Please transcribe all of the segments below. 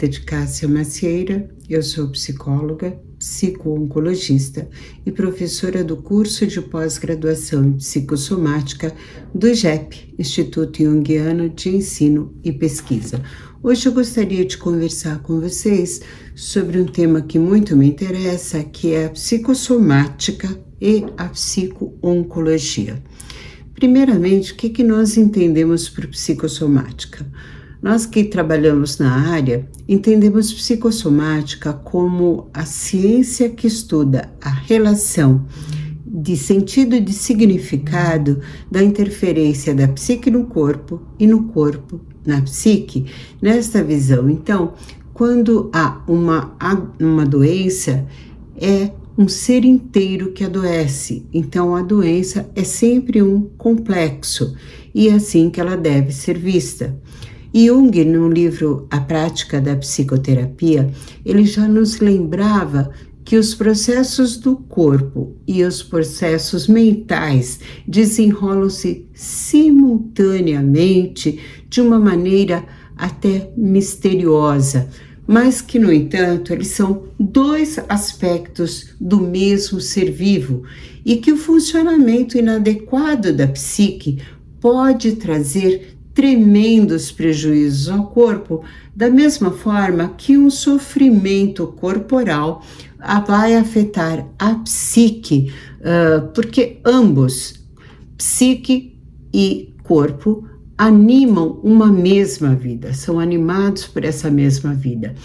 Rita de Cássia Macieira, eu sou psicóloga, psico-oncologista e professora do curso de pós-graduação em psicossomática do IJEP, Instituto Jungiano de Ensino e Pesquisa. Hoje eu gostaria de conversar com vocês sobre um tema que muito me interessa, que é a psicossomática e a psico-oncologia. Primeiramente, o que nós entendemos por psicossomática? Nós que trabalhamos na área, entendemos psicossomática como a ciência que estuda a relação de sentido e de significado da interferência da psique no corpo e no corpo na psique. Nesta visão, então, quando há uma doença, é um ser inteiro que adoece. Então, a doença é sempre um complexo e é assim que ela deve ser vista. Jung, no livro A Prática da Psicoterapia, ele já nos lembrava que os processos do corpo e os processos mentais desenrolam-se simultaneamente de uma maneira até misteriosa, mas que, no entanto, eles são dois aspectos do mesmo ser vivo e que o funcionamento inadequado da psique pode trazer tremendos prejuízos ao corpo, da mesma forma que um sofrimento corporal vai afetar a psique, porque ambos, psique e corpo, animam uma mesma vida, são animados por essa mesma vida.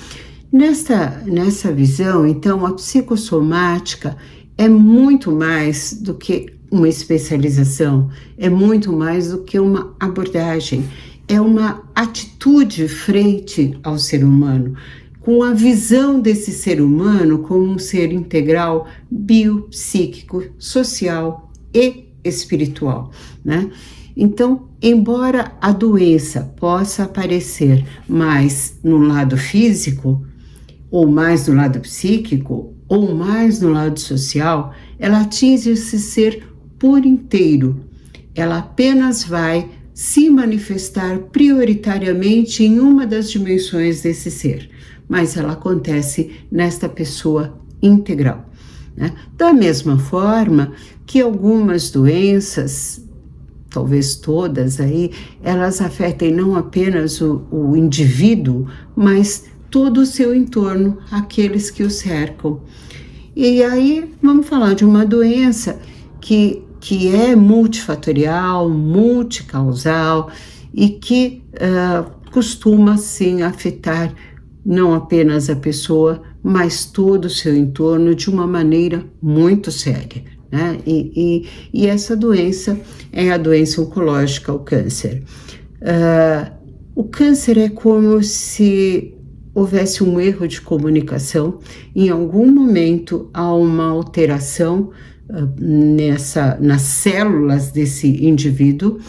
Nessa visão, então, a psicossomática é muito mais do que uma especialização, é muito mais do que uma abordagem, é uma atitude frente ao ser humano, com a visão desse ser humano como um ser integral, biopsíquico, social e espiritual, né? Então, embora a doença possa aparecer mais no lado físico, ou mais no lado psíquico, ou mais no lado social, ela atinge esse ser por inteiro. Ela apenas vai se manifestar prioritariamente em uma das dimensões desse ser, mas ela acontece nesta pessoa integral, né? Da mesma forma que algumas doenças, talvez todas aí, elas afetem não apenas o indivíduo, mas todo o seu entorno, aqueles que o cercam. E aí vamos falar de uma doença que é multifatorial, multicausal e que costuma sim afetar não apenas a pessoa, mas todo o seu entorno de uma maneira muito séria, né? E essa doença é a doença oncológica, o câncer. O câncer é como se houvesse um erro de comunicação, em algum momento há uma alteração nas células desse indivíduo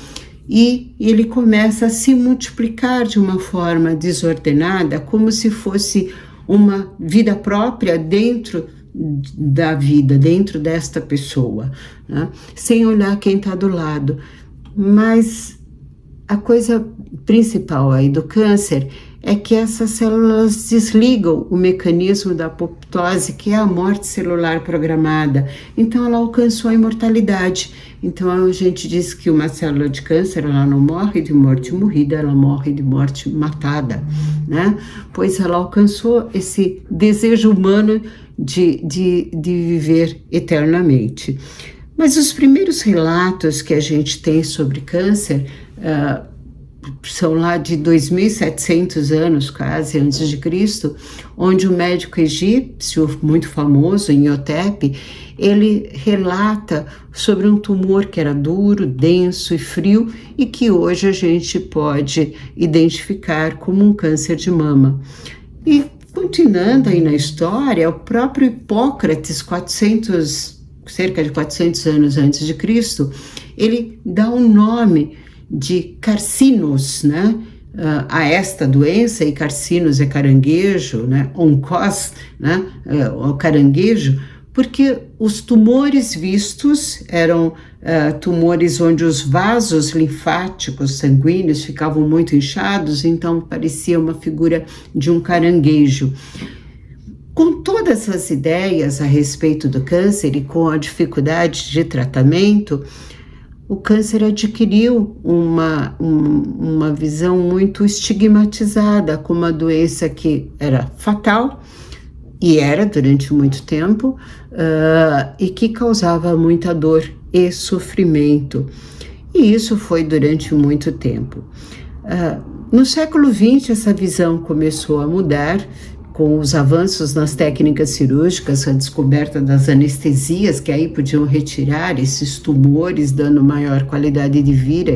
e ele começa a se multiplicar de uma forma desordenada, como se fosse uma vida própria dentro da vida, dentro desta pessoa, né? Sem olhar quem está do lado. Mas a coisa principal aí do câncer é que essas células desligam o mecanismo da apoptose, que é a morte celular programada. Então ela alcançou a imortalidade. Então a gente diz que uma célula de câncer, ela não morre de morte morrida, ela morre de morte matada, né? Pois ela alcançou esse desejo humano de viver eternamente. Mas os primeiros relatos que a gente tem sobre câncer são lá de 2.700 anos, quase, antes de Cristo, onde o médico egípcio, muito famoso, Imhotep, ele relata sobre um tumor que era duro, denso e frio e que hoje a gente pode identificar como um câncer de mama. E continuando aí na história, o próprio Hipócrates, cerca de 400 anos antes de Cristo, ele dá um nome de carcinos, né, a esta doença, e carcinos é caranguejo, né, oncós, né, o caranguejo, porque os tumores vistos eram tumores onde os vasos linfáticos sanguíneos ficavam muito inchados, então parecia uma figura de um caranguejo. Com todas as ideias a respeito do câncer e com a dificuldade de tratamento, o câncer adquiriu uma visão muito estigmatizada como uma doença que era fatal, e era durante muito tempo, e que causava muita dor e sofrimento. E isso foi durante muito tempo. No século XX, essa visão começou a mudar, com os avanços nas técnicas cirúrgicas, a descoberta das anestesias, que aí podiam retirar esses tumores, dando maior qualidade de vida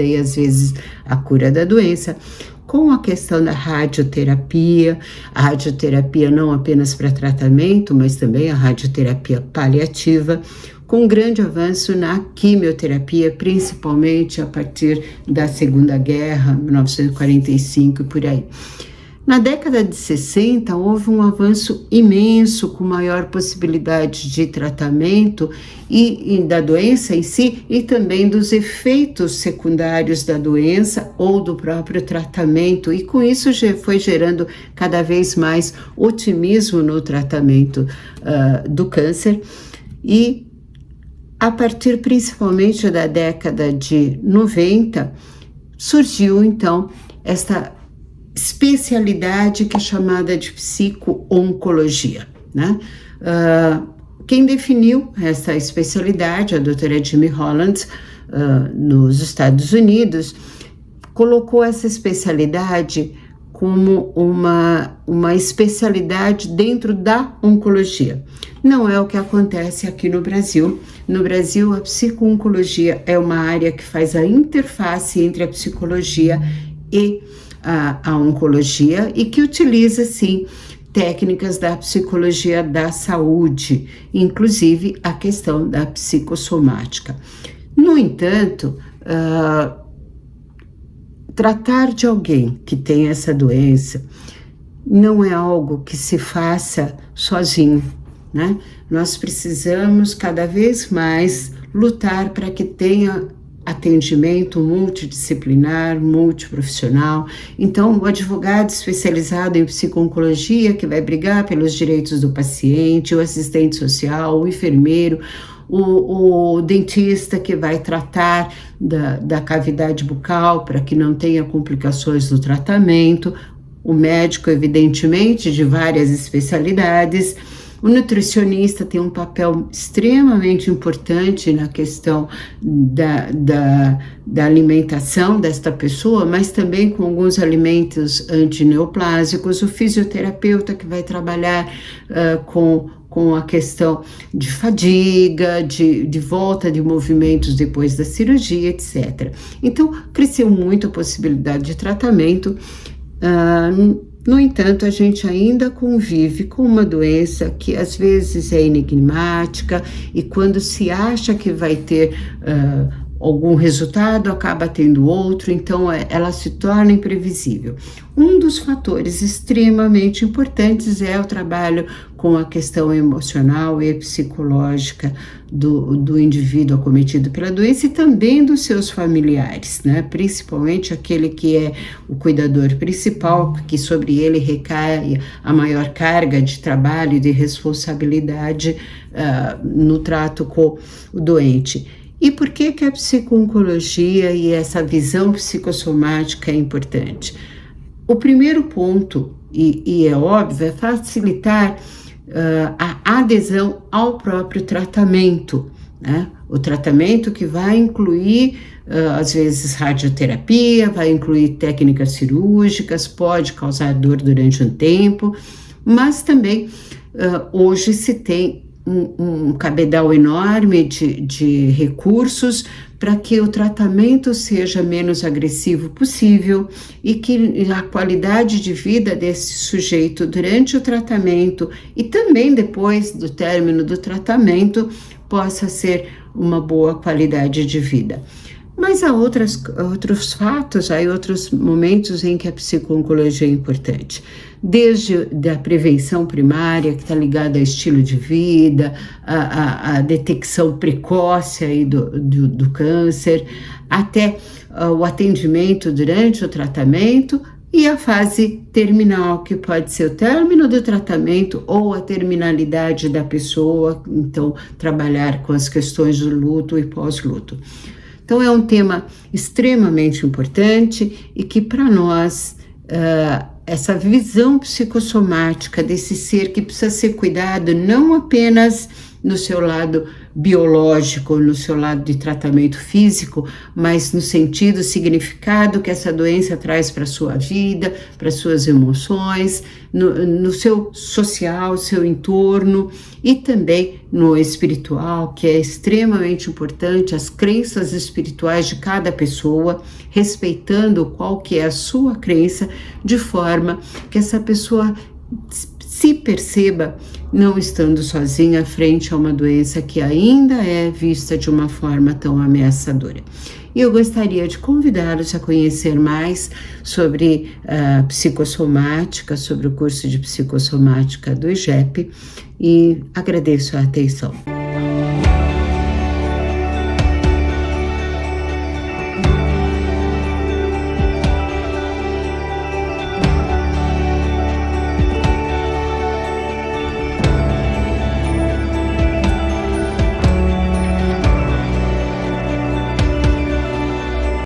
e às vezes a cura da doença, com a questão da radioterapia, a radioterapia não apenas para tratamento, mas também a radioterapia paliativa, com grande avanço na quimioterapia, principalmente a partir da Segunda Guerra, 1945 e por aí. Na década de 60, houve um avanço imenso, com maior possibilidade de tratamento e da doença em si, e também dos efeitos secundários da doença ou do próprio tratamento, e com isso foi gerando cada vez mais otimismo no tratamento do câncer. E a partir principalmente da década de 90, surgiu então esta especialidade que é chamada de psico-oncologia, né? Quem definiu essa especialidade, a doutora Jimmy Holland, nos Estados Unidos, colocou essa especialidade como uma especialidade dentro da oncologia. Não é o que acontece aqui no Brasil. No Brasil, a psico-oncologia é uma área que faz a interface entre a psicologia e a oncologia e que utiliza, sim, técnicas da psicologia da saúde, inclusive a questão da psicossomática. No entanto, tratar de alguém que tem essa doença não é algo que se faça sozinho, né? Nós precisamos cada vez mais lutar para que tenha atendimento multidisciplinar, multiprofissional. Então, o advogado especializado em psico-oncologia, que vai brigar pelos direitos do paciente, o assistente social, o enfermeiro, o dentista que vai tratar da cavidade bucal para que não tenha complicações do tratamento, o médico, evidentemente, de várias especialidades. O nutricionista tem um papel extremamente importante na questão da alimentação desta pessoa, mas também com alguns alimentos antineoplásicos. O fisioterapeuta que vai trabalhar com a questão de fadiga, de volta de movimentos depois da cirurgia, etc. Então, cresceu muito a possibilidade de tratamento. No entanto, a gente ainda convive com uma doença que às vezes é enigmática e quando se acha que vai ter algum resultado, acaba tendo outro, então ela se torna imprevisível. Um dos fatores extremamente importantes é o trabalho com a questão emocional e psicológica do indivíduo acometido pela doença e também dos seus familiares, né? Principalmente aquele que é o cuidador principal, que sobre ele recai a maior carga de trabalho e de responsabilidade no trato com o doente. E por que a psico-oncologia e essa visão psicossomática é importante? O primeiro ponto, e é óbvio, é facilitar a adesão ao próprio tratamento, né? O tratamento que vai incluir, às vezes, radioterapia, vai incluir técnicas cirúrgicas, pode causar dor durante um tempo, mas também hoje se tem um cabedal enorme de recursos para que o tratamento seja menos agressivo possível e que a qualidade de vida desse sujeito durante o tratamento e também depois do término do tratamento possa ser uma boa qualidade de vida. Mas há outros fatos, há outros momentos em que a psico-oncologia é importante. Desde a prevenção primária, que está ligada ao estilo de vida, a detecção precoce aí do câncer, até o atendimento durante o tratamento e a fase terminal, que pode ser o término do tratamento ou a terminalidade da pessoa, então trabalhar com as questões do luto e pós-luto. Então é um tema extremamente importante e que para nós essa visão psicossomática desse ser que precisa ser cuidado não apenas no seu lado biológico, no seu lado de tratamento físico, mas no sentido, significado que essa doença traz para a sua vida, para suas emoções, no seu social, seu entorno e também no espiritual, que é extremamente importante, as crenças espirituais de cada pessoa, respeitando qual que é a sua crença, de forma que essa pessoa se perceba não estando sozinha frente a uma doença que ainda é vista de uma forma tão ameaçadora. E eu gostaria de convidá-los a conhecer mais sobre psicossomática, sobre o curso de psicossomática do IGEP, e agradeço a atenção.